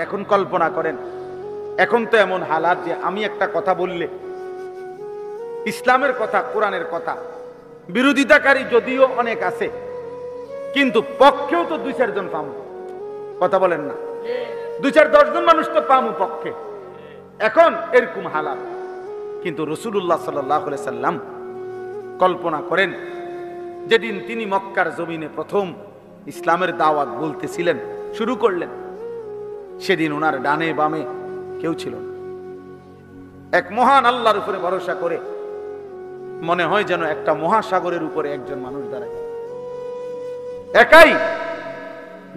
এখন কল্পনা করেন, এখন তো এমন হালাত যে আমি একটা কথা বললে, ইসলামের কথা, কোরআনের কথা, বিরোধিতাকারী যদিও অনেক আছে, কিন্তু পক্ষেও তো 2-4 জন পামু। কথা বলেন না? 2-4-10 জন মানুষ তো পামু পক্ষে। এখন এরকম হালাত। কিন্তু রাসূলুল্লাহ সাল্লাল্লাহু আলাইহি সাল্লাম কল্পনা করেন, যেদিন তিনি মক্কার জমিনে প্রথম ইসলামের দাওয়াত বলতেছিলেন, শুরু করলেন, সেদিন ওনার ডানে বামে কেউ ছিল না। এক মহান আল্লাহর উপরে ভরসা করে মনে হয় যেন একটা মহাসাগরের উপরে একজন মানুষ দাঁড়ায়, একাই,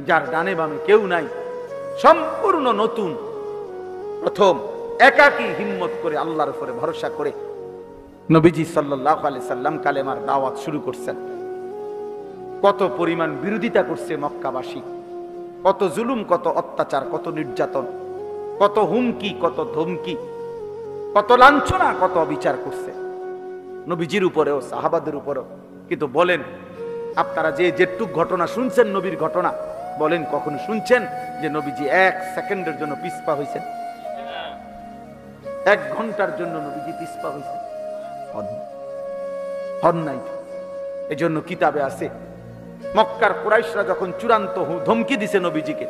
যার ডানে বামে কেউ নাই, সম্পূর্ণ নতুন, প্রথম একাকী হিম্মত করে আল্লাহর উপরে ভরসা করে নবীজি সাল্লাল্লাহু আলাইহি সাল্লাম কালেমার দাওয়াত শুরু করছেন। কত পরিমাণ বিরোধিতা করছে মক্কাবাসী, কত জুলুম, কত অত্যাচার, কত নির্যাতন, কত হুমকি, কত ধমকি, কত লাঞ্ছনা, কত অবিচার করছে নবীজির উপরেও, সাহাবাদের উপরেও। কিন্তু বলেন, আপনারা যে যেটুক ঘটনা শুনছেন নবীর ঘটনা, বলেন কখনো শুনছেন যে নবীজি 1 সেকেন্ডের জন্য পিছপা হয়েছেন? 1 ঘন্টার জন্য নবীজি পিছপা হয়েছেন? হন নাই। এজন্য কিতাবে আছে, মক্কার কুরাইশরা যখন চূড়ান্ত ধমকি দিছে নবীজিকে,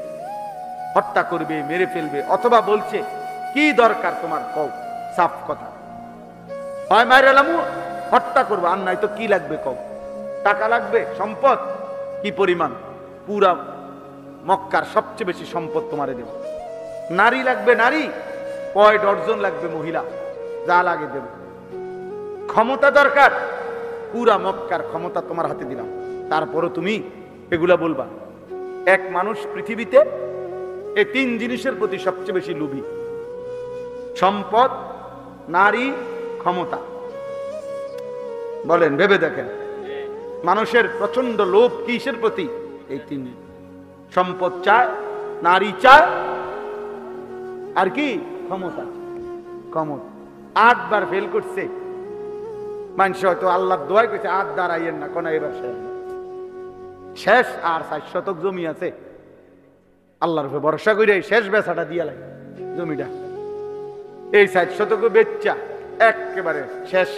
হত্যা করবে, মেরে ফেলবে, অথবা বলছে কি দরকার তোমার, কও সাফ কথা, হয় মাইরালামু, হত্যা করবো, আর নাই তো কি লাগবে কও, টাকা লাগবে, সম্পদ কি পরিমাণ, পুরা মক্কার সবচেয়ে বেশি সম্পদ তোমারে দেব, নারী লাগবে, নারী কয় ডজন লাগবে, মহিলা যা লাগে দেব, ক্ষমতা দরকার, পুরা মক্কার ক্ষমতা তোমার হাতে দিলাম, তারপরও তুমি এগুলা বলবা? এক মানুষ পৃথিবীতে এই 3 জিনিসের প্রতি সবচেয়ে বেশি লোভী: সম্পদ, নারী, ক্ষমতা। বলেন, ভেবে দেখেন, মানুষের প্রচন্ড লোভ কিসের প্রতি? এই 3। সম্পদ চায়, নারী চায়, আর কি? ক্ষমতা। ক্ষমতা 8 বার ফেল করছে মানুষ, হয়তো আল্লাহর দোয়াই করছে 8 দাঁড়াইয়েন না, কোন এবার শেষ, আর 4 শতক জমি আছে, আল্লাহর উপরে ভরসা করে শেষ বেচাটা দিয়া লাগে জমিটা, এই 4 শতক বেচা একেবারে শেষ,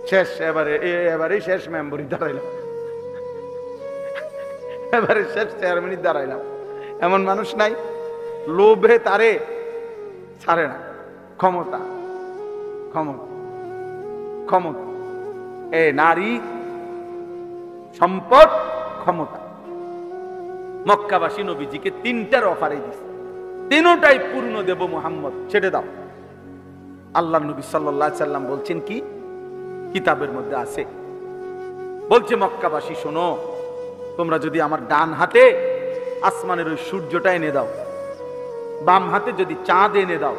শেষ, এবারে শেষ মেম্বরি দাঁড়াইলাম, এবারে শেষ চেয়ারম্যানই দাঁড়াইলাম। এমন মানুষ নাই? লোভে তারে ছাড়ে না। ক্ষমতা, ক্ষমতা, ক্ষমতা, এ নারী, সম্পদ, ক্ষমতা। মক্কাবাসী নবীজিকে 3টার অফারে দিছে, 3টাই পূর্ণ দেব মুহাম্মদ, ছেড়ে দাও। আল্লাহ নবী সাল্লাল্লাহু আলাইহি সাল্লাম বলছেন কি, কিতাবের মধ্যে আছে, বলছে মক্কাবাসী শোনো, তোমরা যদি আমার ডান হাতে আসমানের ওই সূর্যটা এনে দাও, বাম হাতে যদি চাঁদ এনে দাও,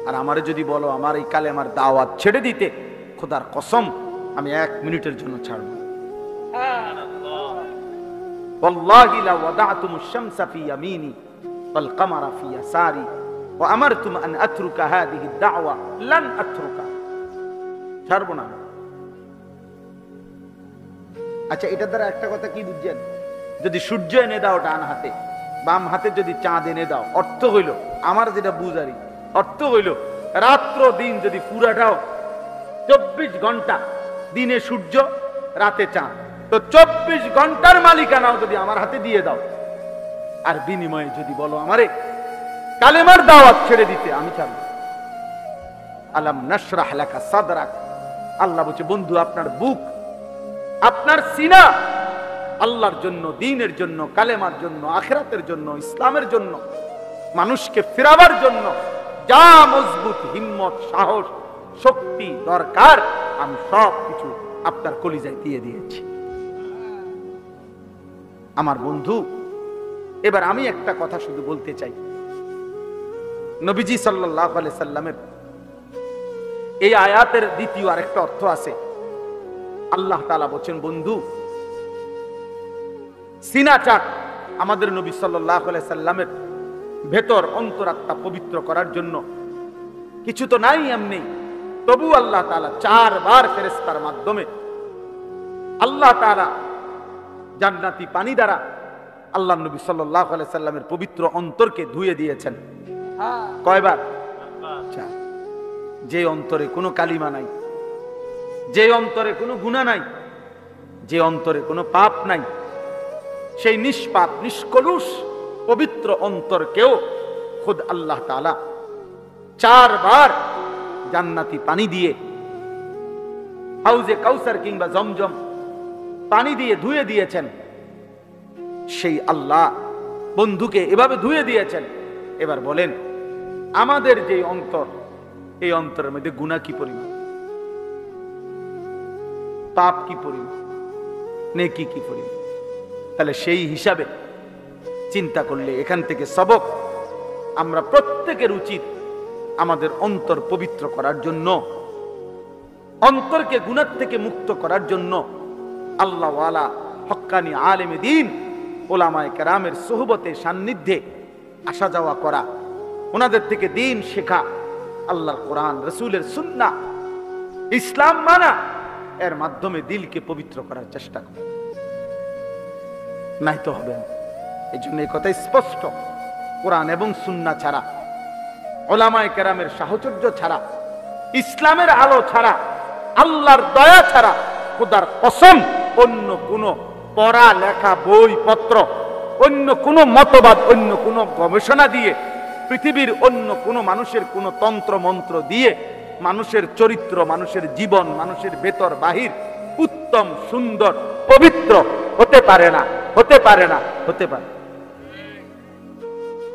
আর আমারে যদি বলো আমার এই কালেমার দাওয়াত ছেড়ে দিতে, খোদার কসম আমি 1 মিনিটের জন্য ছাড়ব। ওয়াল্লাহি লা ওয়াদাতুমুশ শামসা ফি ইয়ামিনি ওয়াল কামারা ফি ইয়াসারি ওয়া আমারতুম আন আতরুকা হাদিহি দাওয়া লান আতরুকা। ছাড়ব না। আচ্ছা, এটার দ্বারা একটা কথা কি বুঝছেন? যদি সূর্য এনে দাও ডান হাতে, বাম হাতে যদি চাঁদ এনে দাও, অর্থ হইল, আমার যেটা বুঝারি অর্থ হইল, রাত্র দিন যদি পুরাটাও 24 ঘন্টা, দিনে সূর্য, রাতে চাঁদ, তো 24 ঘন্টার মালিকানাও যদি আমার হাতে দিয়ে দাও, আর বিনিময়ে যদি বলো আমারে কালেমার দাওয়াত ছেড়ে দিতে, আমি ছাড়ব। আলাম নাশরাহ লাকা সাদরাক। আল্লাহ বলছে, বন্ধু আপনার বুক, আপনার সিনা আল্লাহর জন্য, দ্বীনের জন্য, কালেমার জন্য, আখিরাতের জন্য, ইসলামের জন্য, মানুষকে ফেরাবার জন্য যা মজবুত হিম্মত, সাহস, শক্তি দরকার, আমি সব কিছু আপনার কলিজায় দিয়ে দিয়েছি। আমার বন্ধু, এবার আমি একটা কথা শুধু বলতে চাই। নবীজি সাল্লাল্লাহু আলাইহি সাল্লামের এই আয়াতের দ্বিতীয় আরেকটা অর্থ আছে। আল্লাহ তাআলা বলেন, বন্ধু সিনা চাক আমাদের নবী সাল্লাল্লাহু আলাইহি সাল্লামের ভেতর, অন্তরাত্মা পবিত্র করার জন্য কিছু তো নাই এমনি, তবু আল্লাহ তাআলা 4 বার ফেরেশতার মাধ্যমে আল্লাহ তাআলা জান্নাতি পানি দ্বারা আল্লাহ নবী সাল্লাল্লাহু আলাইহি সাল্লামের পবিত্র অন্তরকে ধুয়ে দিয়েছেন কয়বার? যে অন্তরে কোনো কালিমা নাই, যে অন্তরে কোনো গুনাহ নাই, যে অন্তরে কোনো পাপ নাই, সেই নিষ্পাপ নিষ্কলুষ পবিত্র অন্তরকেও খুদ আল্লাহ তাআলা 4 বার জান্নাতি পানি দিয়ে, হাউজে কাউসার কিংবা জমজম পানি দিয়ে ধুয়ে দিয়েছেন। সেই আল্লাহ বন্ধুকে এভাবে ধুয়ে দিয়েছেন। এবার বলেন, আমাদের যে অন্তর, এই অন্তরের মধ্যে গুনাহ কি পরিমাণ, পাপ কি পরিমাণ, নেকি কি পরিমাণ? তাহলে সেই হিসাবে চিন্তা করলে এখান থেকে সবক আমরা প্রত্যেকের উচিত আমাদের অন্তর পবিত্র করার জন্য, অন্তরকে গুনাহ থেকে মুক্ত করার জন্য আল্লাহ ওয়ালা হক্কানি আলেমে দ্বীন ওলামায়ে কেরামের সোহবতে সান্নিধ্যে আসা যাওয়া করা, ওনাদের থেকে দ্বীন শেখা, আল্লাহর কোরআন রাসূলের সুন্নাহ ইসলাম মানা, এর মাধ্যমে দিলকে পবিত্র করার চেষ্টা করা, নাই তো হবে না। এই জন্য এই কথা স্পষ্ট, কোরআন এবং সুন্নাহ ছাড়া, ওলামায়ে কেরামের সাহচর্য ছাড়া, ইসলামের আলো ছাড়া, আল্লাহর দয়া ছাড়া খোদার কসম অন্য কোন পড়া লেখা বই পত্র, অন্য কোন মতবাদ, অন্য কোন গবেষণা দিয়ে, পৃথিবীর অন্য কোন মানুষের কোন তন্ত্র মন্ত্র দিয়ে মানুষের চরিত্র, মানুষের জীবন, মানুষের ভেতর বাহির উত্তম সুন্দর পবিত্র হতে পারে না, হতে পারে না, হতে পারে।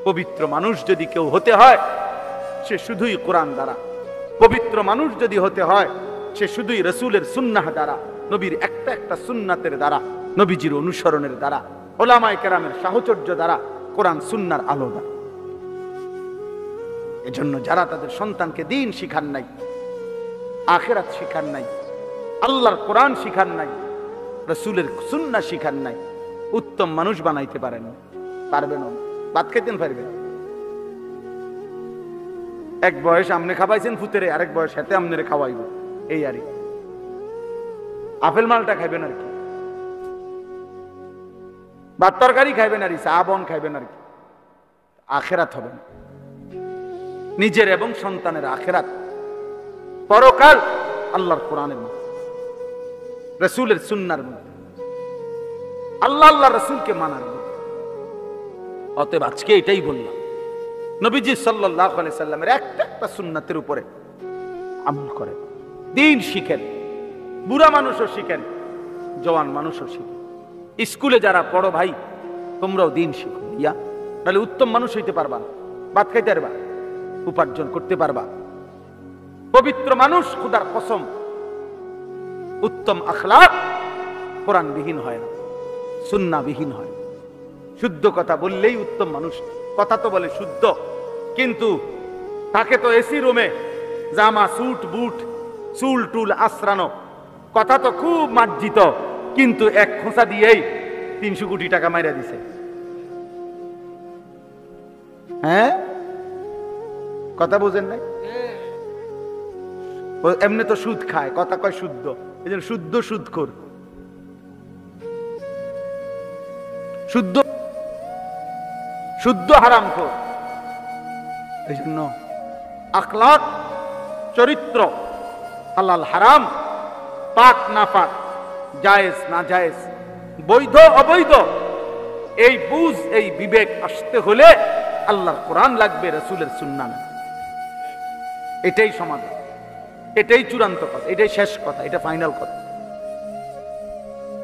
পবিত্র মানুষ যদি কেউ হতে হয়, সে শুধুই কোরআন দ্বারা। পবিত্র মানুষ যদি হতে হয়, সে শুধুই রাসূলের সুন্নাহ দ্বারা, নবীর একটা একটা সুন্নাতের দ্বারা, নবীজির অনুসরণের দ্বারা, ওলামায়ে কেরামের সাহচর্য দ্বারা, কোরআন সুন্নাহর আলো দ্বারা। এজন্য যারা তাদের সন্তানকে দ্বীন শিখান নাই, আখিরাত শিখান নাই, আল্লাহর কোরআন শিখান নাই, রাসূলের সুন্নাহ শিখান নাই, উত্তম মানুষ বানাইতে পারেন, পারবেন না। ভাত খাইতেন পারবেন, এক বয়স আমনে খাওয়াইছেন ফুতেরে, আরেক বয়স হাতে আমনে খাওয়াইব, এই আর আপেল মালটা খাইবেন আর কি, ভাত তরকারি খাইবেন আর চা বন খাইবেন আর কি, আখিরাত হবে না। নিজের এবং সন্তানের আখিরাত, পরকাল আল্লাহর কোরআনের মধ্যে, রাসূলের সুন্নাহর মধ্যে, আল্লাহ রাসূলকে মানার মধ্যে। অতএব আজকে এটাই বললাম, নবীজি সাল্লাল্লাহু আলাইহি সাল্লামের একটা একটা সুন্নাতের উপরে আমল করেন, দ্বীন শিখেন, বুড়া মানুষও শিখেন, জওয়ান মানুষও শিখেন। স্কুলে যারা পড়ো ভাই, তোমরাও দ্বীন শিখো, ইয়া নাহলে উত্তম মানুষ হইতে পারবা, ভাত খাইতে পারবা, উপার্জন করতে পারবা। পবিত্র মানুষ খোদার কসম, উত্তম আখলাক কোরআনবিহীন হয় না, সুন্নাহবিহীন হয়। শুদ্ধ কথা বললেই উত্তম মানুষ, কথা তো বলে শুদ্ধ, কিন্তু তাকে তো এসি রুমে জামা স্যুট বুট চুল টুল আশ্রানো, কথা তো খুব মার্জিত, কিন্তু এক খোঁচা দিয়েই 300 কোটি টাকা মাইরা দিছে। হ্যাঁ, কথা বুঝেন নাই? এমনি তো সুদ খায়, কথা কয় শুদ্ধ, এই জন্য শুদ্ধ সুদখোর, শুদ্ধ শুদ্ধ হারামখোর। এই জন্য আখলাক, চরিত্র, হালাল হারাম, পাক না পাক, জায়েজ না জায়েজ, বৈধ অবৈধ, এই বুঝ, এই বিবেক আসতে হলে আল্লাহর কোরআন লাগবে, রাসূলের সুন্নাহ লাগবে। এটাই সমাধান, এটাই চূড়ান্ত কথা, এটাই শেষ কথা, এটা ফাইনাল কথা।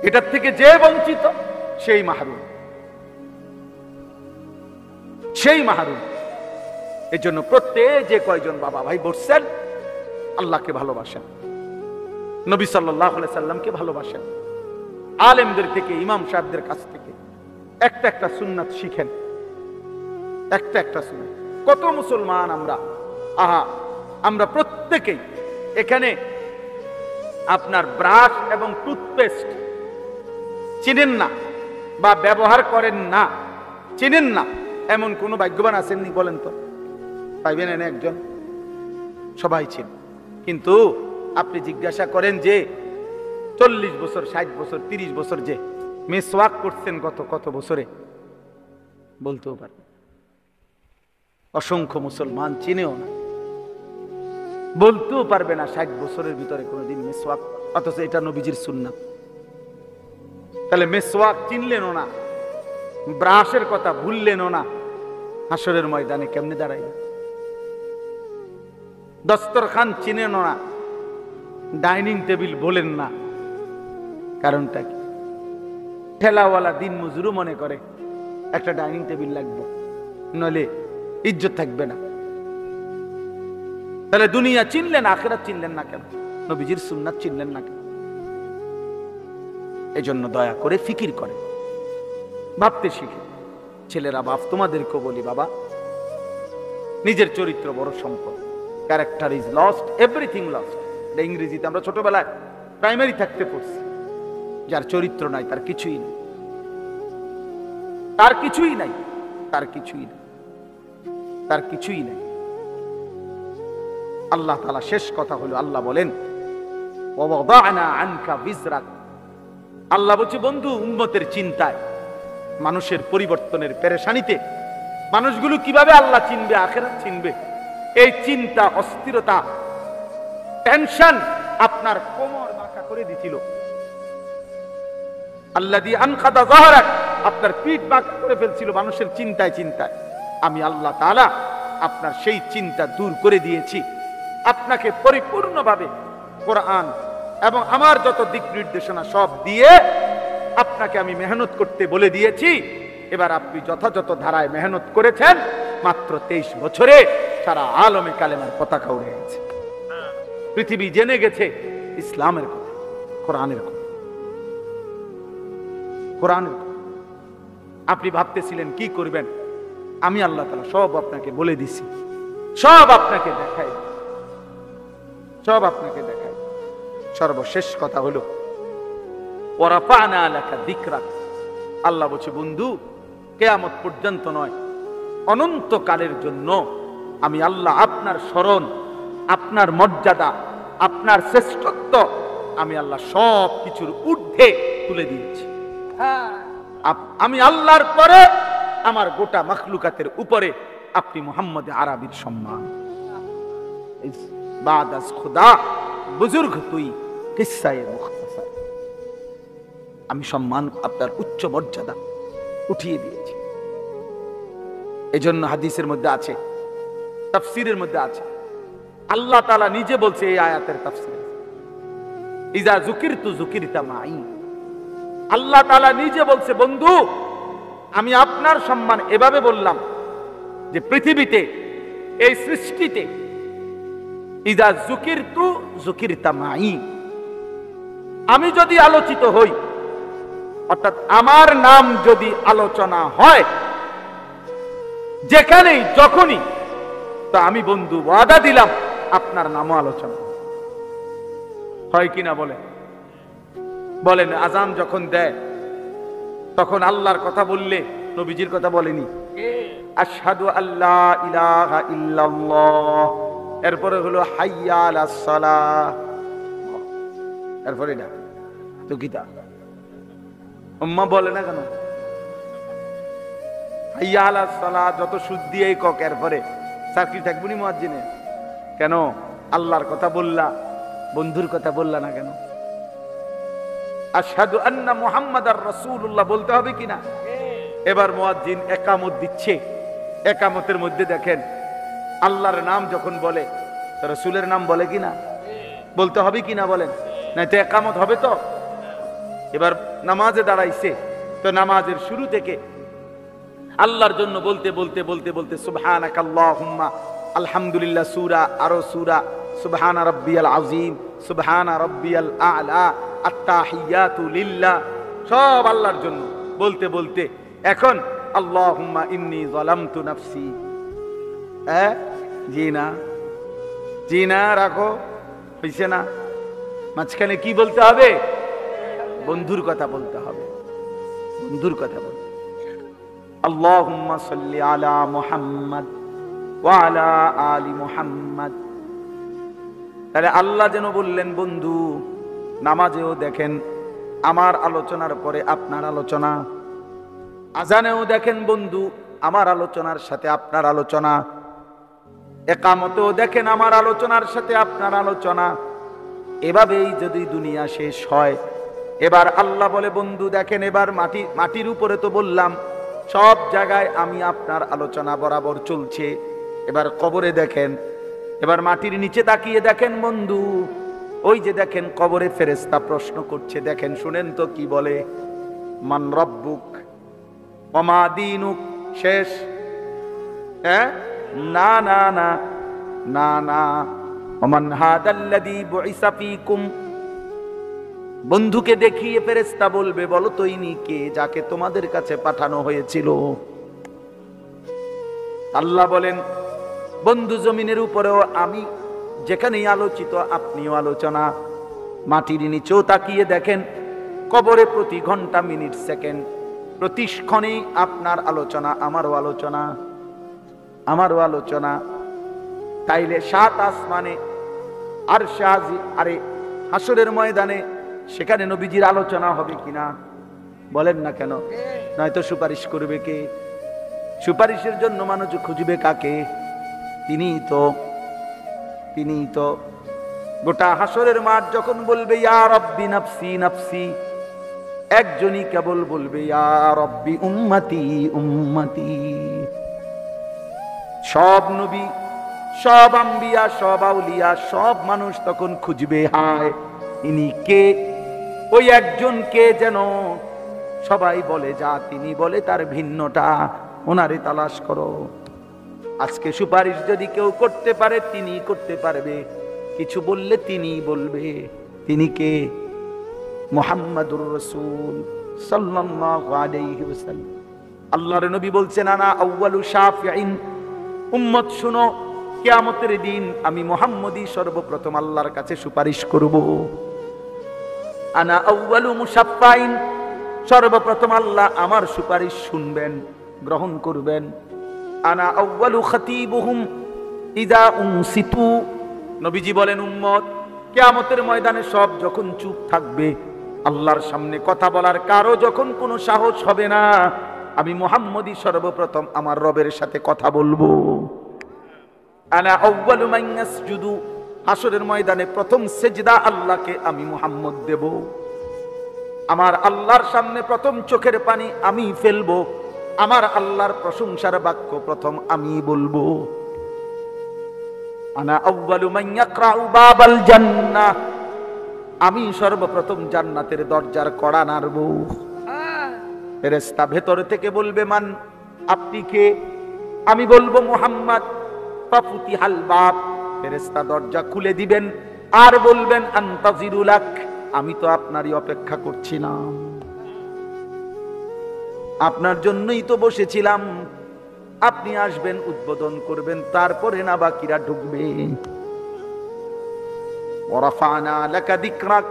এটার থেকে যে বঞ্চিত সেই মাহরুম, সেই মাহরুম। এই জন্য প্রত্যেক যে কয়জন বাবা ভাই বসছেন, আল্লাহকে ভালোবাসেন, নবী সাল্লাল্লাহু আলাইহি সাল্লামকে ভালোবাসেন, আলেমদের থেকে, ইমাম সাহেবদের কাছ থেকে একটা একটা সুন্নাত শিখেন, একটা একটা সুন্নাত। কত মুসলমান আমরা, আমরা প্রত্যেকেই এখানে আপনার ব্রাশ এবং টুথপেস্ট চিনেন না বা ব্যবহার করেন না, চিনেন না, এমন কোন ভাগ্যবান আছেননি বলেন তো? পাইবেন এনে একজন? সবাই চিন। কিন্তু আপনি জিজ্ঞাসা করেন যে 40 বছর, 60 বছর, 30 বছর যে মেসওয়াক করছেন কত বছরে, বলতেও পারবে। অসংখ্য মুসলমান চিনেও না, বলতেও পারবে না 60 বছরের ভিতরে কোনোদিন মেসওয়াক, অথচ এটা নবীজির সুন্নাত। তাহলে মেসওয়াক চিনলেনও না, ব্রাশের কথা ভুললেনও না, হাসরের ময়দানে কেমনে দাঁড়াইবে? দস্তরখান চিনেন না, ডাইনিং টেবিল বলেন না, কারণটা কি? ঠেলাওয়ালা দিন মজুরু মনে করে একটা ডাইনিং টেবিল লাগবে, নইলে ইজ্জত থাকবে না। তাহলে দুনিয়া চিনলেন, আখিরাত চিনলেন না কেন? নবীজির সুন্নাত চিনলেন না কেন? এই জন্য দয়া করে ফিকির করে ভাবতে শিখে। ছেলেরা, বাপ তোমাদেরকেও বলি, বাবা, নিজের চরিত্র বড় সম্পদ। Character is lost, everything lost. এটা ইংরেজিতে আমরা ছোটবেলায় প্রাইমারি থাকতে পড়ছি। যার চরিত্র নাই তার কিছুই নেই, তার কিছুই নাই, তার কিছুই নেই, তার কিছুই নেই। আল্লাহ তাআলা শেষ কথা হলো, আল্লাহ বলেন ওয়াদা'না আনকা বিজরাক। আল্লাহ বলছে, বন্ধু, উম্মতের চিন্তায়, মানুষের পরিবর্তনের পেরেশানিতে, মানুষগুলো কিভাবে আল্লাহ চিনবে, আখিরাত চিনবে, এই চিন্তা, অস্থিরতা, টেনশন আপনার কোমর বাঁকা করে দিছিল। আল্লাযী আনকাদা যাহরাক, আপনার পিঠ বাঁকা করে ফেলছিল মানুষের চিন্তায় চিন্তায়। আমি আল্লাহ তাআলা আপনার সেই চিন্তা দূর করে দিয়েছি, আপনাকে পরিপূর্ণভাবে কোরআন এবং আমার যত দিক নির্দেশনা সব দিয়ে আপনাকে আমি মেহনত করতে বলে দিয়েছি। এবার আপনি যথাযথ ধারায় মেহনত করেছেন, মাত্র 23 বছরে সারা আলমে কালেমার পতাকা উড়ে গেছে। পৃথিবী জেনে গেছে ইসলামের কথা, কোরআনের কথা, কোরআনের কথা। আপনি ভাবতেছিলেন কি করবেন, আমি আল্লাহ তাআলা সব আপনাকে বলে দিছি, সব আপনাকে দেখাই, সব আপনাকে দেখাই। সর্বশেষ কথা হলো ওয়ারাফা'না লাকা যিকরাক। আল্লাহ বলছে, বন্ধু, কিয়ামত পর্যন্ত নয়, অনন্তকালের জন্য আমি আল্লাহ আপনার স্মরণ, আপনার মর্যাদা, আপনার শ্রেষ্ঠত্ব আমি আল্লাহ সব কিছুর ঊর্ধ্বে তুলে দিয়েছি। আমি আল্লাহর পরে আমার গোটা মাখলুকাতের উপরে আপনি মুহাম্মদ আরবির সম্মান। বাদ আজ খুদা বুজুর্গ তুই কিসসায়ে মুখতাসার। আমি সম্মান, আপনার উচ্চ মর্যাদা উঠিয়ে দিয়েছি। এজন্য হাদিসের মধ্যে আছে, তাফসীরের মধ্যে আছে, আল্লাহ তাআলা নিজে বলছে এই আয়াতের তাফসীরে, ইজা যুকিরতু যুকিরতা মাই। আল্লাহ তাআলা নিজে বলছে, বন্ধু, আমি আপনার সম্মান এভাবে বললাম যে পৃথিবীতে, এই সৃষ্টিতে, ইজা যুকিরতু যুকিরতা মাই, আমি যদি আলোচিত হই, অর্থাৎ আমার নাম যদি আলোচনা হয় যেখানেই যখনই, তো আমি বন্ধু ওয়াদা দিলাম আপনার নামও আলোচনা হয় কিনা বলেন? বলেন, আজান যখন দেয় তখন আল্লাহর কথা বললে নবীজির কথা বলেনি? আশহাদু আল্লা ইলাহা ইল্লাল্লাহ, এরপরে হলো হাইয়া আলাস সালাহ, এরপরে না তো গীতা উম্মা বলে না কেন? হাইয়া আলাস সালাহ যত সুদ দিয়েই কক, এরপরে চাকরি থাকবনি মুয়াজ্জিনে। কেন? আল্লাহর কথা বললা, বন্ধুর কথা বললা না কেন? আশহাদু আন্না মুহাম্মাদার রাসূলুল্লাহ বলতে হবে কিনা? এবার মুয়াজ্জিন একামত দিচ্ছে, একামতের মধ্যে দেখেন আল্লাহর নাম যখন বলে রাসূলের নাম বলে কিনা, বলতে হবে কিনা বলেন? না তো একামত হবে তো। এবার নামাজে দাঁড়াইছে, তো নামাজের শুরু থেকে আল্লাহর জন্য বলতে বলতে বলতে বলতে সুবহানাকাল্লাহুম্মা, আলহামদুলিল্লাহ সূরা, আরো সূরা, সুবহানা রাব্বিয়াল আযীম, সুবহানা রাব্বিয়াল আ'লা, আত-তাহিয়াতু লিল্লাহ, সব আল্লাহর জন্য বলতে বলতে এখন আল্লাহুম্মা ইন্নী যালামতু নাফসি। জি না, জি না, রাখো, হইছে না? মাঝখানে কি বলতে হবে? বন্ধুর কথা বলতে হবে, বন্ধুর কথা বলতে। আল্লাহুম্মা সাল্লি আলা মুহাম্মাদ ওয়া আলা আলি মুহাম্মাদ। তাহলে আল্লাহ যেন বললেন, বন্ধু, নামাজেও দেখেন আমার আলোচনার পরে আপনার আলোচনা, আজানেও দেখেন বন্ধু আমার আলোচনার সাথে আপনার আলোচনা, একামতেও দেখেন আমার আলোচনার সাথে আপনার আলোচনা। এভাবেই যদি দুনিয়া শেষ হয়, এবার আল্লাহ বলে বন্ধু দেখেন, এবার মাটির উপরে তো বললাম সব জায়গায় আমি আপনার আলোচনা বরাবর চলছে। এবার কবরে দেখেন, এবার মাটির নিচে তাকিয়ে দেখেন বন্ধু, ওই যে দেখেন কবরে ফেরেশতা প্রশ্ন করছে, দেখেন শুনেন তো কি বলে, মান রব্বুক ওমা দীনুক। শেষ? হ্যাঁ, না না না না না, ওমান হাদাল্লাযী বুইসা ফীকুম। বন্ধুকে দেখিয়ে ফেরেশতা বলবে, বলো তো ইনি কে, যাকে তোমাদের কাছে পাঠানো হয়েছিল। আল্লাহ বলেন, বন্ধু জমিনের উপরেও আমি যেখানেই আলোচিত আপনিও আলোচনা। মাটির নিচেও তাকিয়ে দেখেন, কবরে প্রতি ঘন্টা মিনিট সেকেন্ড প্রতি ক্ষণেই আপনার আলোচনা, আমারও আলোচনা, আমারও আলোচনা। তাইলে সাত আসমানে আর শাহজি, আরে হাসরের ময়দানে সেখানে নবীজির আলোচনা হবে কিনা বলেন না কেন? নয়তো সুপারিশ করবে কে? সুপারিশের জন্য মানুষ খুঁজবে কাকে? তিনিই তো গোটা হাসরের মাঠ যখন বলবে ইয়া রব্বি নাফসি নাফসি, একজনই কেবল বলবে ইয়া রব্বি উম্মতি উম্মতি। সব নবী, সব আম্বিয়া, সব আউলিয়া, সব মানুষ তখন খুঁজবে, হায় ইনি কে, ওই একজন কে যেন সবাই বলে যা তিনি বলে তার ভিন্নটা, ওনারে তালাশ করো। আজকে সুপারিশ যদি কেউ করতে পারে তিনি করতে পারবে, কিছু বললে তিনি বলবে। তিনি কে? মুহাম্মাদুর রাসূল সাল্লাল্লাহু আলাইহি ওয়াসাল্লাম। আল্লাহর নবী বলছেন, আনা আউয়ালু শাফিঈন, উম্মত শুনো, কিয়ামতের দিন আমি মুহাম্মদই সর্বপ্রথম আল্লাহর কাছে সুপারিশ করব। আনা আউয়ালু মুশাফফাইন, সর্বপ্রথম আল্লাহ আমার সুপারিশ শুনবেন, গ্রহণ করবেন। আনা আউয়ালু খাতীবুহুম ইযা উনসিতু, নবীজি বলেন উম্মত কিয়ামতের ময়দানে সব যখন চুপ থাকবে, আল্লাহর সামনে কথা বলার কারো যখন কোনো সাহস হবে না, আমি মুহাম্মদই সর্বপ্রথম আমার রবের সাথে কথা বলবো। আনা আউয়ালু মান ইয়াসজুদু, হাসরের ময়দানে প্রথম সেজদা আল্লাহকে আমি মুহাম্মদ দেব। আমার আল্লাহর সামনে প্রথম চোখের পানি আমি ফেলবো, আমার আল্লাহর প্রশংসার বাক্য প্রথম আমি বলবো। আনা আউয়ালু মান ইয়াকরাউ বাবাল জান্নাহ, আমি সর্বপ্রথম জান্নাতের দরজার কড়া নাড়ব। ফেরেশতা ভেতর থেকে বলবে, মান, আপনি কে? আমি বলবো মুহাম্মদ। ফাফুতিহাল বাব, ফেরেশতা দরজা খুলে দিবেন আর বলবেন আনতাজিরুলাক, আমি তো আপনারই অপেক্ষা করছিলাম, আপনার জন্যই তো বসেছিলাম, আপনি আসবেন, উদ্বোধন করবেন, তারপরে না বাকিরা ঢুকবে। ওয়ারাফানা লাকা যিকরাক,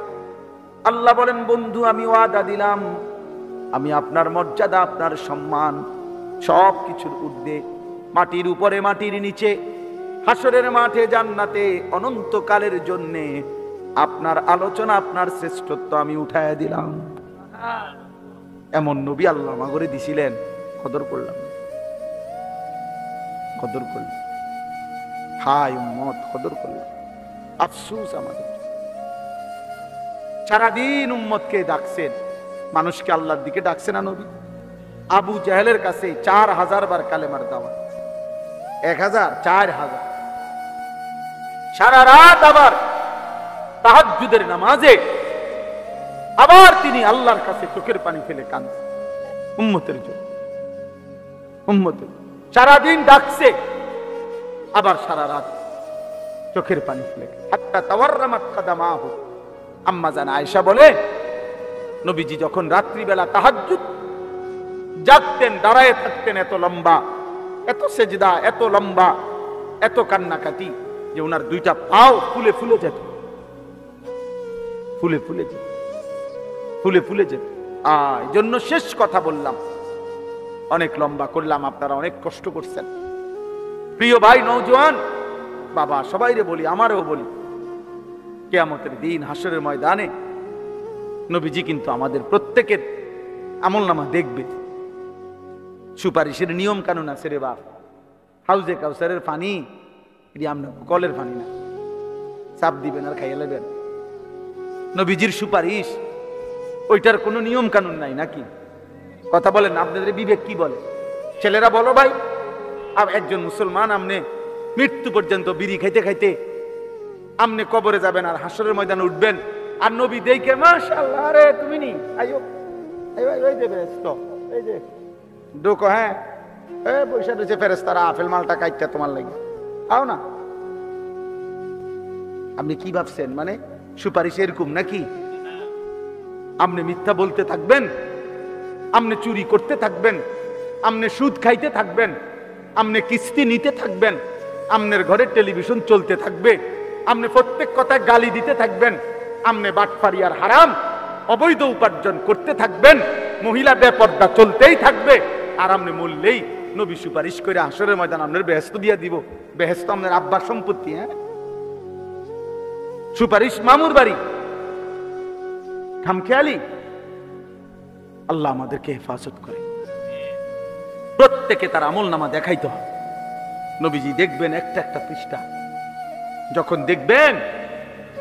আল্লাহ বলেন বন্ধু আমি ওয়াদা দিলাম, আমি আপনার মর্যাদা, আপনার সম্মান সব কিছুর ঊর্ধ্বে, মাটির উপরে মাটির নিচে, হাসরের মাঠে জান্নাতে অনন্তকালের জন্য আপনার আলোচনা, আপনার শ্রেষ্ঠত্ব আমি উঠায় দিলাম। এমন নবী আল্লাহ মাগরে দিছিলেন, কদর করলাম, কদর করলাম, হায় উম্মত কদর করলাম। আফসোস আমাদের, সারাদিন উম্মতকে ডাকছেন, মানুষকে আল্লাহর দিকে ডাকছে না নবী? আবু জাহেলের কাছে 4000 বার কালেমার দাওয়াত, 1000, 4000, সারা রাত আবার তাহাজ্জুদের নামাজে আবার তিনি আল্লাহর কাছে চোখের পানি ফেলে কাঁদছেন উম্মতের জন্য। উম্মতের সারাদিন ডাকছে, আবার সারা রাত চোখের পানি ফেলে, হাত্তা তাওয়াররামাত কাদামাহু। আম্মা জান আয়েশা বলে, নবীজি যখন রাত্রিবেলা তাহাজ্জুদ জাগতেন, দাঁড়ায় থাকতেন এত লম্বা, এত সেজদা, এত লম্বা, এত কান্নাকাটি যে ওনার দুইটা পাও ফুলে ফুলে যেত, ফুলে ফুলে যেত, ফুলে ফুলে যেত। এই জন্য শেষ কথা বললাম, অনেক লম্বা করলাম, আপনারা অনেক কষ্ট করছেন। প্রিয় ভাই নওজোয়ান বাবা, সবাইরে বলি, আমারও বলি, কিয়ামতের দিন হাসরের ময়দানে নবীজি কিন্তু আমাদের প্রত্যেকের আমলনামা দেখবে। সুপারিশের নিয়ম কানুন আছে রে বাপ। হাউজে কাউসারের পানি এটি আমরা কলের পানি না, চাপ দিবেন আর খাইয়ে নেবেন। নবীজির সুপারিশ ওইটার কোনো নিয়ম কানুন নাই নাকি? কথা বলেন, আপনাদের বিবেক কি বলে? ছেলেরা বলো ভাই, একজন মুসলমান আমনে মৃত্যু পর্যন্ত বিড়ি খাইতে খাইতে আমনে কবরে যাবেন আর হাসরের ময়দানে উঠবেন, আর নবী দেখে মাশাআল্লাহ, আরে তুমি নি আইও এই যে বেরেস্তা, এই যে ঢোকো, হ্যাঁ পয়সা রয়েছে ফেরেস্তারা আপেল মালটা কাইটা তোমার লাগে, আও না। আপনি কি ভাবছেন মানে সুপারিশ এরকম নাকি? আপনি মিথ্যা বলতে থাকবেন, আপনি চুরি করতে থাকবেন, আপনি সুদ খাইতে থাকবেন, আপনি কিস্তি নিতে থাকবেন, আপনার ঘরে টেলিভিশন চলতে থাকবে, আপনি প্রত্যেক কথায় গালি দিতে থাকবেন, আপনি বাটপারি আর হারাম অবৈধ উপার্জন করতে থাকবেন, মহিলা বেপর্দা চলতেই থাকবে, আর আপনি মরলেই নবী সুপারিশ করে হাসরের ময়দান আপনার বেহেশত দিয়া দিব। বেহেশত আপনার আব্বার সম্পত্তি। হ্যাঁ, সুপারিশ মামুর বাড়ি, খামখেয়ালি। আল্লাহ আমাদেরকে হেফাজত করে। প্রত্যেকে তার আমল নামা দেখাইতে হবে। নবীজি দেখবেন একটা একটা পৃষ্ঠা, যখন দেখবেন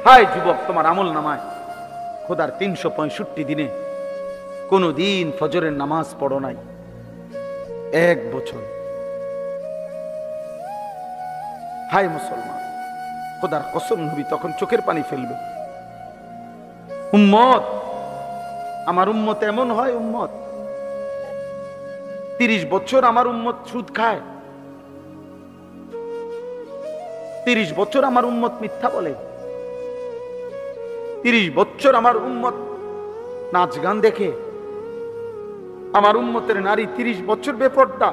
হায় যুবক তোমার আমল নামায় খোদার 365 দিনে কোনো দিন ফজরের নামাজ পড়ো নাই, 1 বছর, হায় মুসলমান, খোদার কসম, নবী তখন চোখের পানি ফেলবে। উম্মত, আমার উম্মত এমন হয়, উম্মত 30 বছর আমার উম্মত সুদ খায়, 30 বছর আমার উম্মত মিথ্যা বলে, 30 বছর আমার উম্মত নাচ গান দেখে, আমার উম্মতের নারী 30 বছর বেপর্দা,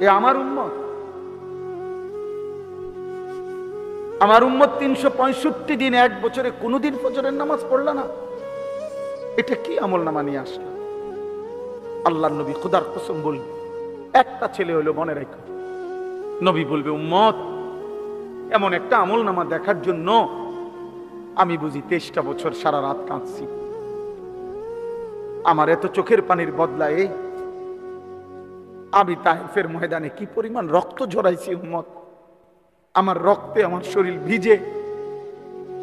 এ আমার উম্মত। আমার উম্মত 365 দিন 1 বছরে কোনোদিন ফজরের নামাজ পড়ল না। এটা কি আমল নামা নিয়ে আসলো? আল্লাহর নবী খোদার কসম বলবে, একটা ছেলে হলো, মনে রাখো, নবী বলবে উম্মত এমন একটা আমল নামা দেখার জন্য আমি বুঝি 23টা বছর সারা রাত কাঁদছি। আমার এত চোখের পানির বদলায় আমি তায়েফের ময়দানে কি পরিমাণ রক্ত ঝরাইছি উম্মত, আমার রক্তে আমার শরীর ভিজে,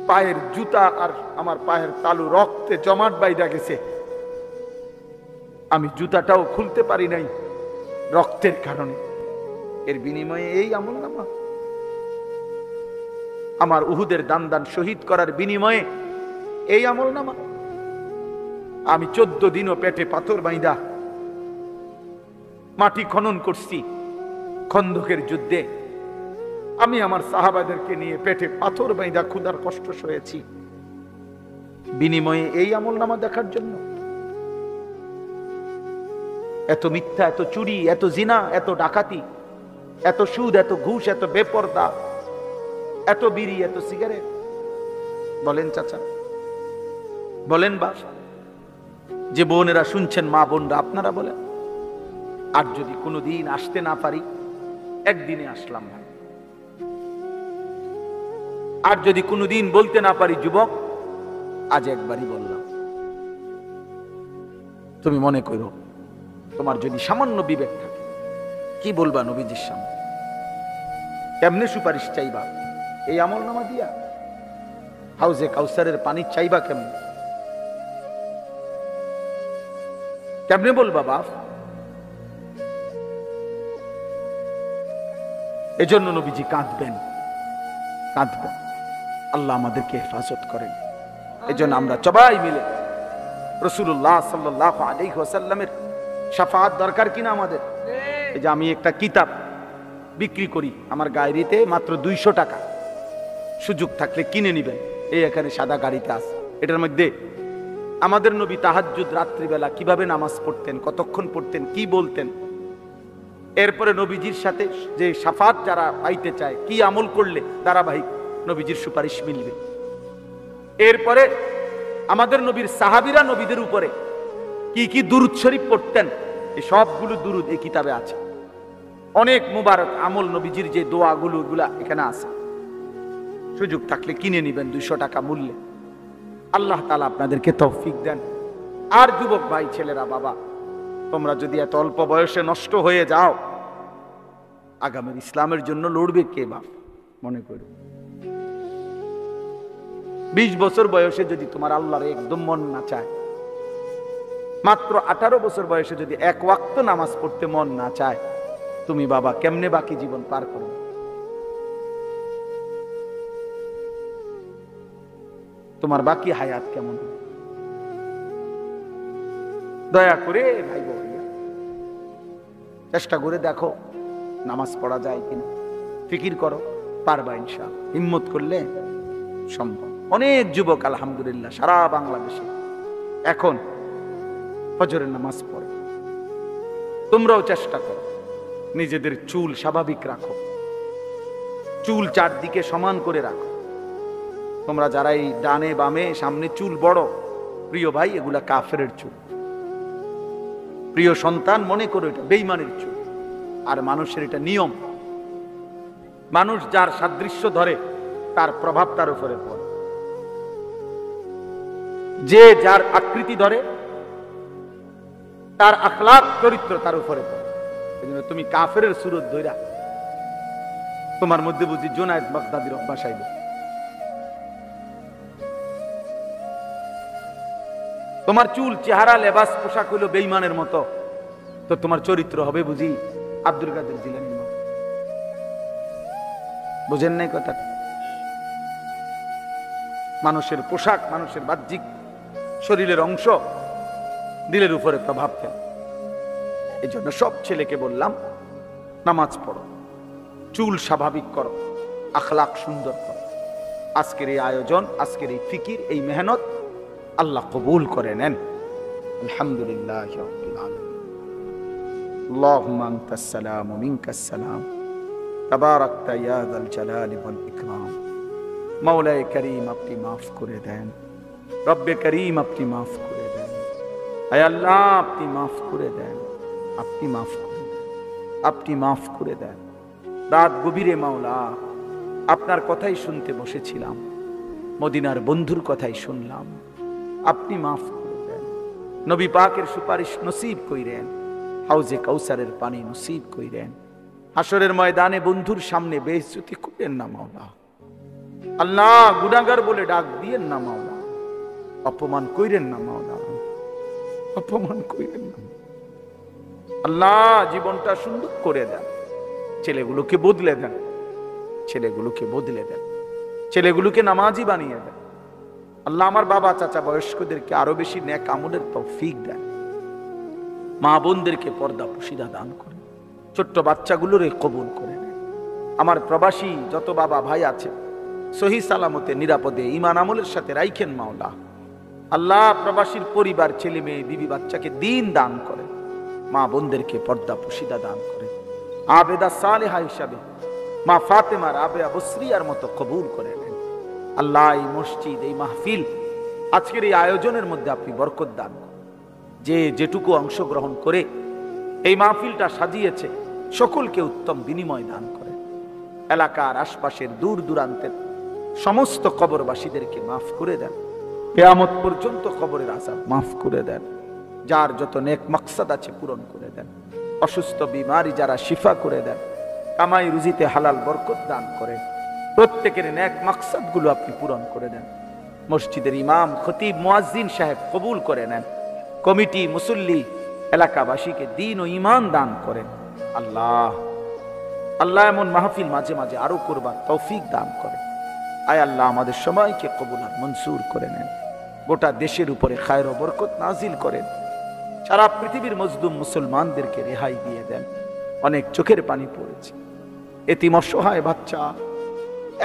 পায়ের জুতা আর আমার পায়ের তালু রক্তে জমাট বাইধা গেছে, আমি জুতাটাও খুলতে পারি নাই রক্তের কারণে। এর বিনিময়ে এই আমল নামা, আমার উহুদের দান দান শহীদ করার বিনিময়ে এই আমল নামা। আমি 14 দিনও পেটে পাথর বাইন্ধা মাটি খনন করছি খন্দকের যুদ্ধে, আমি আমার সাহাবাদেরকে নিয়ে পেটে পাথর বাইন্ধা ক্ষুধার কষ্ট সয়েছি, বিনিময়ে এই আমল নামা দেখার জন্য। এত মিথ্যা, এত চুরি, এত জিনা, এত ডাকাতি, এত সুদ, এত ঘুষ, এত বেপরদা, এত বিড়ি, এত সিগারেট। বলেন চাচা, বলেন বাপ, যে বোনেরা শুনছেন, মা বোনরা আপনারা বলেন। আর যদি কোনোদিন আসতে না পারি, একদিনে আসলাম না। আর যদি কোনোদিন বলতে না পারি, যুবক আজ একবারই বললাম। তুমি মনে করো, তোমার যদি সামান্য বিবেক থাকে, কি বলবা নবীজির সামনে? কেমনে সুপারিশ চাইবা? এই আমল নামা দিয়া? হাউজে কাউসারের পানি চাইবা কেমনে? কেমনে বলবা বাপ? এজন্য নবীজি কাঁদবেন, কাঁদবেন। আল্লাহ আমাদেরকে হেফাজত করেন। এজন্য আমরা সবাই মিলে রাসূলুল্লাহ সাল্লাল্লাহু আলাইহি ওয়াসাল্লামের শাফাআত দরকার কিনা আমাদের? এই যে আমি একটা কিতাব বিক্রি করি আমার গাড়িতে মাত্র 200 টাকা, সুযোগ থাকলে কিনে নিবেন। এই এখানে সাদা গাড়িতে আছে। এটার মধ্যে আমাদের নবী তাহাজ্জুদ রাত্রিবেলা কিভাবে নামাজ পড়তেন, কতক্ষণ পড়তেন, কি বলতেন, এরপরে নবীজির সাথে যে শাফাত যারা পাইতে চায়, কি আমল করলে ধারাবাহিক নবীজির সুপারিশ মিলবে। এরপরে আমাদের নবীর সাহাবীরা নবীদের উপরে কি কি দুরূদ শরীফ পড়তেন, এই সবগুলো দুরূদ এই কিতাবে আছে। অনেক মুবারক আমল নবীজির যে দোয়াগুলো, এগুলা এখানে আছে। সুযোগ থাকলে কিনে নিবেন 200 টাকা মূল্যে। আল্লাহ তাআলা আপনাদেরকে তৌফিক দেন। আর যুবক ভাই ছেলেরা, বাবা তোমরা যদি এত অল্প বয়সে নষ্ট হয়ে যাও, আগামীর ইসলামের জন্য লড়বে কে বাপ? মনে করো 20 বছর বয়সে যদি তোমার আল্লাহর একদম মন না চায়, মাত্র 18 বছর বয়সে যদি এক ওয়াক্ত নামাজ পড়তে মন না চায়, তুমি বাবা কেমনে বাকি জীবন পার করবে? তোমার বাকি হায়াত কেমন? দয়া করে ভাই বোনেরা চেষ্টা করে দেখো নামাজ পড়া যায় কিনা, ফিকির করো, পারবা ইনশাআল্লাহ। হিম্মত করলে সম্ভব। অনেক যুবক আলহামদুলিল্লাহ সারা বাংলাদেশে এখন ফজরের নামাজ পড়ে। তোমরাও চেষ্টা করো নিজেদের চুল স্বাভাবিক রাখো, চুল চারদিকে সমান করে রাখো। তোমরা যারা এই ডানে বামে সামনে চুল বড়, প্রিয় ভাই, এগুলা কাফেরের চুল। প্রিয় সন্তান, মনে করো এটা বেঈমানের চুল। আর মানুষের এটা নিয়ম, মানুষ যার সাদৃশ্য ধরে তার প্রভাব তার উপরে পড়ে। যে যার আকৃতি ধরে তার আখলাক চরিত্র তার উপরে পড়ে। এজন্য তুমি কাফেরের সুরত ধইরা তোমার মধ্যে বুঝি জুনায়েদ বাগদাদির অভ্যাস আইলো। তোমার চুল, চেহারা, লেবাস, পোশাক হইল বেঈমানের মতো, তো তোমার চরিত্র হবে বুঝি আব্দুল কাদের জিলানীর মতো। বুঝেন নাই কথা? মানুষের পোশাক, মানুষের বাহ্যিক শরীরের অংশ দিলের উপরে প্রভাব ফেলে। এই জন্য সব ছেলেকে বললাম নামাজ পড়ো, চুল স্বাভাবিক করো, আখলাক সুন্দর করো। আজকের এই আয়োজন, আজকের এই ফিকির, এই মেহনত আল্লাহ কবুল করে নেন। আলহামদুলিল্লাহ রাব্বিল আলামিন। আল্লাহুম্মা আনতাস সালাম ওয়া মিনকাস সালাম, তাবারাকতা ইয়া যাল জালালি ওয়াল ইকরাম। মাওলায়ে কারীম আপনি মাফ করে দেন, রব্বে করিম আপনি মাফ করে দেন, আয় আল্লাহ আপনি মাফ করে দেন, আপনি মাফ করে দেন, আপনি মাফ করে দেন। রাত গভীরে মাওলা আপনার কথাই শুনতে বসেছিলাম, মদিনার বন্ধুর কথাই শুনলাম, আপনি মাফ করে দেন। নবী পাকের সুপারিশ নসিব কইরেন, হাউজে কাউসারের পানি নসিব কইরেন, হাসরের ময়দানে বন্ধুর সামনে বেইজ্জতি করেন না মাওলা। আল্লাহ গুনাহগার বলে ডাক দিয়েন না মাওলা, অপমান কইরেন না মাওলা, অপমান কইরেন না। আল্লাহ জীবনটা সুন্দর করে দেন, ছেলেগুলোকে বদলে দেন, ছেলেগুলোকে বদলে দেন, ছেলেগুলোকে নামাজি বানিয়ে দেন। আল্লাহ আমার বাবা চাচা বয়স্কদেরকে আরো বেশি নেক আমলের তৌফিক দেন, মা বোনদেরকে পর্দা পুশিদা দান করেন, ছোট্ট বাচ্চাগুলোরে কবুল করে নেন। আমার প্রবাসী যত বাবা ভাই আছে সহি সালামতে নিরাপদে ঈমান আমলের সাথে রাইখেন মাওলা। আল্লাহ প্রবাসীর পরিবার, ছেলে মেয়ে, বিবি বাচ্চাকে দিন দান করেন, মা বোনদেরকে পর্দা পুশিদা দান করেন। আবেদা সালেহা হিসাবে মা ফাতেমার আবেয়া বসরিয়ার মতো কবুল করে নেন। আল্লাহ এই মসজিদ, এই মাহফিল, আজকের এই আয়োজনের মধ্যে আপনি বরকত দান করেন। যে যেটুকু অংশগ্রহণ করে এই মাহফিলটা সাজিয়েছে সকলকে উত্তম বিনিময় দান করেন। এলাকার আশপাশের দূর দূরান্তের সমস্ত কবরবাসীদেরকে মাফ করে দেন, কিয়ামত পর্যন্ত কবরের আযাব মাফ করে দেন। যার যত নেক মাকসাদ আছে পূরণ করে দেন, অসুস্থ বিমারি যারা শিফা করে দেন, কামাই রুজিতে হালাল বরকত দান করেন। প্রত্যেকের নেক মাকসাদ গুলো আপনি পূরণ করে দেন। মসজিদের ইমাম, খতিব, মুয়াজ্জিন সাহেব কবুল করে নেন। কমিটি, মুসল্লি, এলাকাবাসীকে দ্বীন ও ঈমান দান করেন। আল্লাহ আল্লাহ এমন মাহফিল মাঝে মাঝে আরো করবার তৌফিক দান করেন। আয় আল্লাহ আমাদের সময়কে কবুল আর মনসুর করে নেন। গোটা দেশের উপরে খায়ের ও বরকত নাজিল করেন। সারা পৃথিবীর মজলুম মুসলমানদেরকে রেহাই দিয়ে দেন। অনেক চোখের পানি পড়েছে, এতিম অসহায় বাচ্চা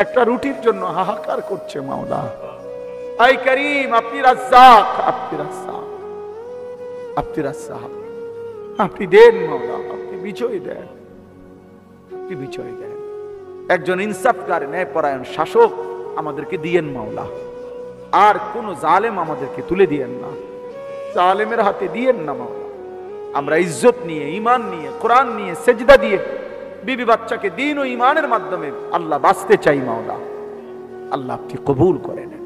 একটা রুটির জন্য হাহাকার করছে মাওলা। আয় করিম আপনি রাজ্জাক, আপনি রাজ্জাক, আপনি রাজ্জাক, আপনি দেন মাওলা, আপনি বিজয় দেন, আপনি বিজয় দেন। একজন ইনসাফকার, ন্যায়পরায়ণ শাসক আমাদেরকে দিয়েন মাওলা। আর কোন জালেম আমাদেরকে তুলে দিয়েন না, জালেমের হাতে দিয়েন না মাওলা। আমরা ইজ্জত নিয়ে, ঈমান নিয়ে, কোরআন নিয়ে, সেজদা দিয়ে বিবি বাচ্চাকে দ্বীন ও ঈমানের মাধ্যমে আল্লাহ বাঁচতে চাই মাওলা। আল্লাহ আপনি কবুল করে নেন।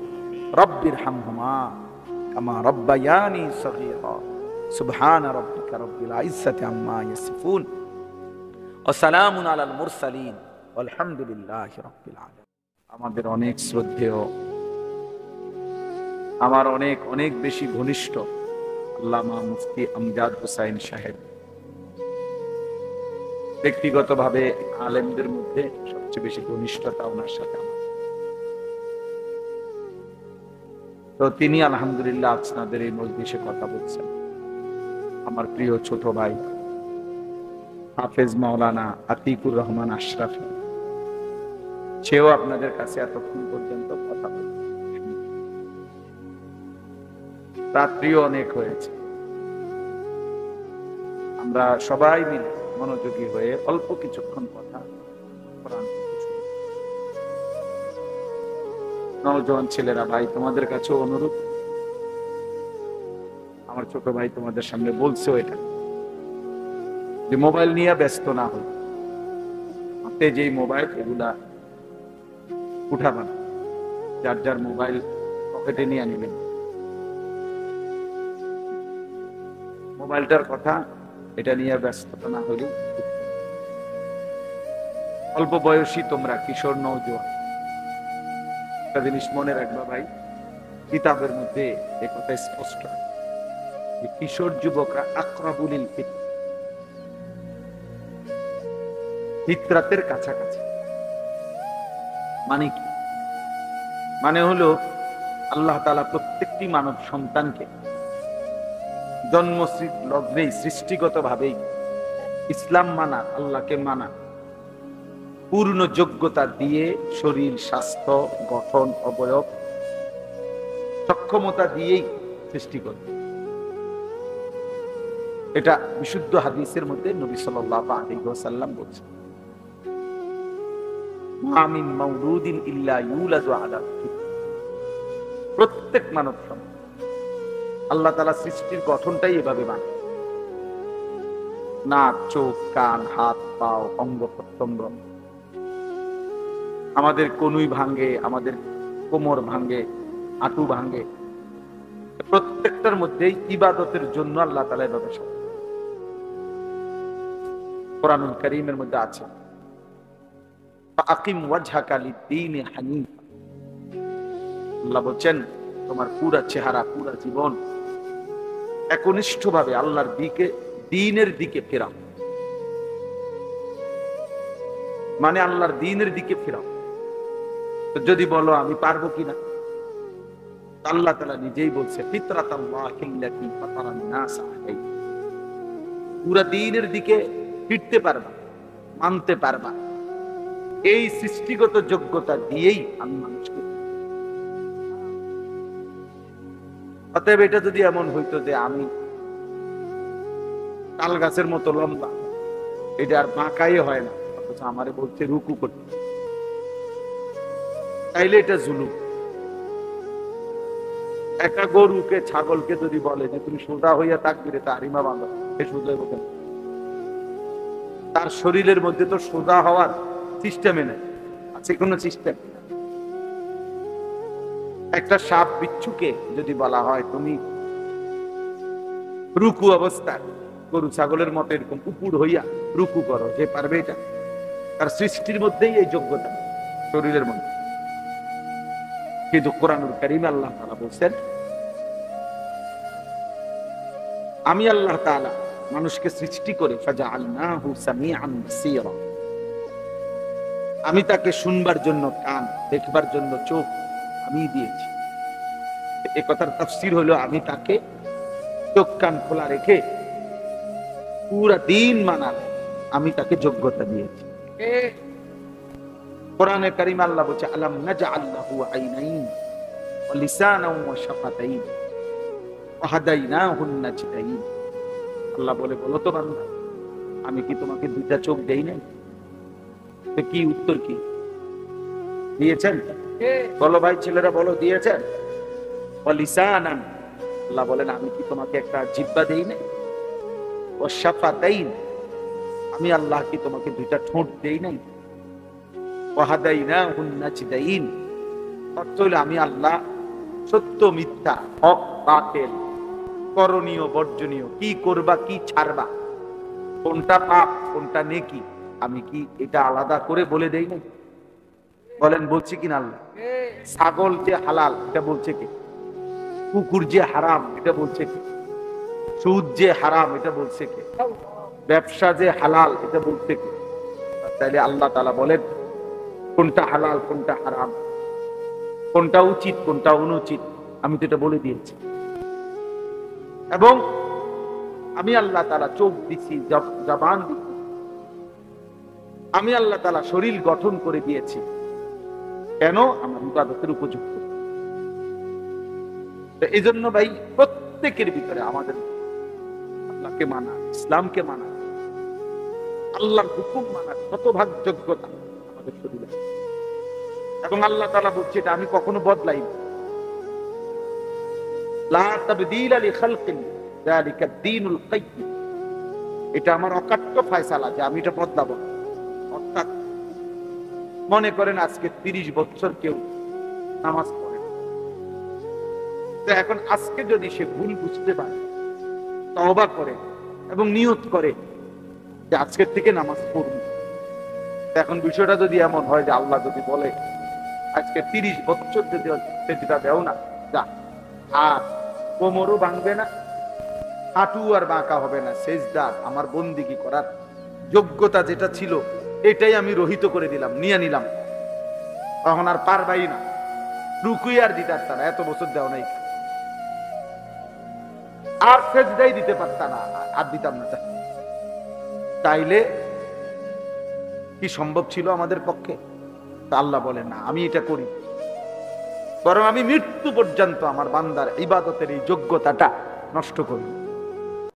রব্বির হামহুমা কামা রব্বায়ানি সগীরা। সুবহান রাব্বিকা রাব্বিল ইজ্জাতি আম্মা ইয়াসিফুন ওয়া সালামুন আলাল মুরসালিন আলহামদুলিল্লাহি রাব্বিল আলামিন। আমাদের অনেক শ্রদ্ধেয়, আমার অনেক অনেক বেশি ঘনিষ্ঠ আল্লামা মুফতি আমজাদ হোসাইন সাহেব, ব্যক্তিগতভাবে আলেমদের মধ্যে সবচেয়ে বেশি ঘনিষ্ঠতা ওনার সাথে আমার। তো তিনি আলহামদুলিল্লাহ আপনাদের এই মজলিসে কথা বলছেন। আমার প্রিয় ছোট ভাই হাফেজ মাওলানা আতিকুর রহমান আশরাফি, সেও আপনাদের কাছে এতক্ষণ পর্যন্ত কথা বলছে। রাত্রিও অনেক হয়েছে, আমরা সবাই মিলে মনোযোগী হয়ে অল্প কিছুক্ষণ কথা কোরআন থেকে শুনি। নওজোয়ান ছেলেরা, ভাই তোমাদের কাছে অনুরোধ, আমার ছোট ভাই তোমাদের সামনে বলছেও এটা, যে মোবাইল নিয়ে ব্যস্ত না হই, হাতে যেই মোবাইল এগুলা উঠাবেন, যার যার মোবাইল পকেটে নিয়ে নেবেন। মোবাইলটার কথা এটা নিয়ে ব্যস্ততা না হলে, অল্প বয়সী তোমরা কিশোর নওজোয়ান, একটা জিনিস মনে রাখবা ভাই, কিতাবের মধ্যে এই কথা স্পষ্ট, যে কিশোর যুবকরা আকরাবুল ফিতরাতের কাছাকাছি। মানে কি? মানে হলো আল্লাহ তাআলা প্রত্যেকটি মানব সন্তানকে জন্ম লগ্নেই সৃষ্টিগত ভাবেই ইসলাম মানা, আল্লাহকে মানা পূর্ণ যোগ্যতা দিয়ে শরীর, স্বাস্থ্য, গঠন, অবয়ব, সক্ষমতা দিয়েই সৃষ্টি করে। এটা বিশুদ্ধ হাদিসের মধ্যে নবী সাল্লাল্লাহু আলাইহি ওয়াসাল্লাম বলেছেন, মা মিন মাউলুদিন ইল্লা ইউলাদু আলা ফিতরা। প্রত্যেক মানব সন্তান আল্লাহ তাআলা সৃষ্টির গঠনটাই এভাবে বানায়। নাক, চোখ, কান, হাত, পাও, অঙ্গ প্রত্যঙ্গ, আমাদের কনুই ভাঙ্গে, আমাদের কোমর ভাঙ্গে, হাঁটু ভাঙ্গে, প্রত্যেকটার মধ্যেই ইবাদতের জন্য আল্লাহ তাআলা এভাবে সাজায়। কোরআনুল কারীমের মধ্যে আছে, ফাআকিম ওয়াজহাকা লিদ-দীনি হানিফা। আল্লাহ বলেন তোমার পুরা চেহারা, পুরা জীবন একনিষ্ঠভাবে আল্লাহর দিকে, দ্বীনের দিকে ফেরাও। মানে আল্লাহর দ্বীনের দিকে ফেরাও। তো যদি বলো আমি পারবো কিনা, আল্লাহ তাআলা নিজেই বলছে, ফিতরাতাল্লাহিল্লাতী ফাতারান নাস আলাইহা। পুরা দ্বীনের দিকে ফিরতে পারবা, মানতে পারবা, এই সৃষ্টিগত যোগ্যতা দিয়েই আমি মানুষকে। অতএব এটা যদি এমন হইতো যে আমি তাল গাছের মতো লম্বা, এটা আর বাঁকাই হয় না, অথচ আমারে বলছে রুকু করতে, তাইলে এটা জুলুম। একটা গরুকে, ছাগলকে যদি বলে যে তুমি সোজা হইয়া তাকবীরে তাহরিমা বাঁধো, সে সোজা হবে না। তার শরীরের মধ্যে তো সোজা হওয়ার সিস্টেমে নেই, আছে কোনো সিস্টেম? একটা সাপ বিচ্ছুকে যদি বলা হয় তুমি রুকু অবস্থায় গরু ছাগলের মতো এরকম উপুড় হইয়া রুকু করো, যে পারবে? এটা তার সৃষ্টির মধ্যেই এই যোগ্যতা, শরীরের মধ্যে। কিন্তু কোরআনুল কারীমে আল্লাহ তাআলা বলেন, আমি আল্লাহ তাআলা মানুষকে সৃষ্টি করে ফাজআলনাহু সামিআন বাসীরা, আমি তাকে শুনবার জন্য কান, দেখবার জন্য চোখ আমি দিয়েছি। এই কথার তাফসীর হলো আমি তাকে চোখ কান খোলা রেখে পুরা দিন মানার আমি তাকে যোগ্যতা দিয়েছি। কোরআনে কারীমে আল্লাহ বলছে, আলাম নাজআল লাহু আইনাইন ওয়া লিসানান ওয়া শাফাতাইন ওয়া হাদাইনাহুন নাজদাইন। আল্লাহ বলে, বলো তো বান্দা, আমি কি তোমাকে দুইটা চোখ দেই নাই? তো কি উত্তর কি দিয়েছেন? বলো ভাই, ছেলেরা বলো, দিয়েছেন? ওয়া লিসানান, আল্লাহ বলেন আমি কি তোমাকে একটা জিহ্বা দেই নাই? ওয়া শাফাতাইন, আমি আল্লাহ কি তোমাকে দুইটা ঠোঁট দেই নাই? ওয়া হাদাইনাহুন নাজদাইন, অর্থ হলো আমি আল্লাহ সত্য মিথ্যা, হক বাতিল করণীয় বর্জনীয়, কি করবা কি ছাড়বা, কোনটা পাপ কোনটা নেকি, আমি কি এটা আলাদা করে বলে দেই না? বলেন বলছি কিনা আল্লাহ? ছাগল যে হালাল এটা বলছে কে? কুকুর যে হারাম এটা বলছে কে? সুদ যে হারাম এটা বলছে কে? ব্যবসা যে হালাল এটা বলছে কে? তাইলে আল্লাহ তাআলা বলেন কোনটা হালাল কোনটা হারাম, কোনটা উচিত কোনটা অনুচিত, আমি তো এটা বলে দিয়েছি। এবং আমি আল্লাহ তাআলা চোখ দিছি, জবান দিছি, আমি আল্লাহ তাআলা শরীর গঠন করে দিয়েছি, কেন? আমার ইবাদতের উপযুক্ত। এই জন্য ভাই প্রত্যেকের ভিতরে আমাদের আল্লাহকে মানা, ইসলামকে মানা, আল্লাহর হুকুম মানা শতভাগ যোগ্যতা আমাদের শরীরে। এবং আল্লাহ তাআলা বলছে এটা আমি কখনো বদলাই না। লা তাবদীলা লিখালকিল্লাহ যালিকা দ্বীনুল কাইয়্যিম, এটা আমার অকাট্য ফয়সালা যে আমি এটা বদলাবো। অর্থাৎ মনে করেন আজকে 30 বছর কেউ নামাজ পড়ে, তো এখন আজকে যদি সে ভুল বুঝতে পারে, তওবা করে এবং নিয়ত করে যে আজকের থেকে নামাজ পড়ব, এখন বিষয়টা যদি এমন হয় যে আল্লাহ যদি বলে আজকে 30 বছর যদি সেজদা দেও না, যা, আর কোমরও ভাঙবে না, হাঁটু আর বাঁকা হবে না, সেজদা আমার বন্দিগি করার যোগ্যতা যেটা ছিল এটাই আমি রহিত করে দিলাম, নিয়ে নিলাম, তখন আর পারবাই না, রুকুই আর দিতে পারত না, এত বছর দেও নাই, আর সেজদাই দিতে পারত না, আর দিতাম না, তাইলে কি সম্ভব ছিল আমাদের পক্ষে? আল্লাহ বলে না, আমি এটা করি, বরং আমি মৃত্যু পর্যন্ত আমার বান্দার ইবাদতের এই যোগ্যতাটা নষ্ট করি।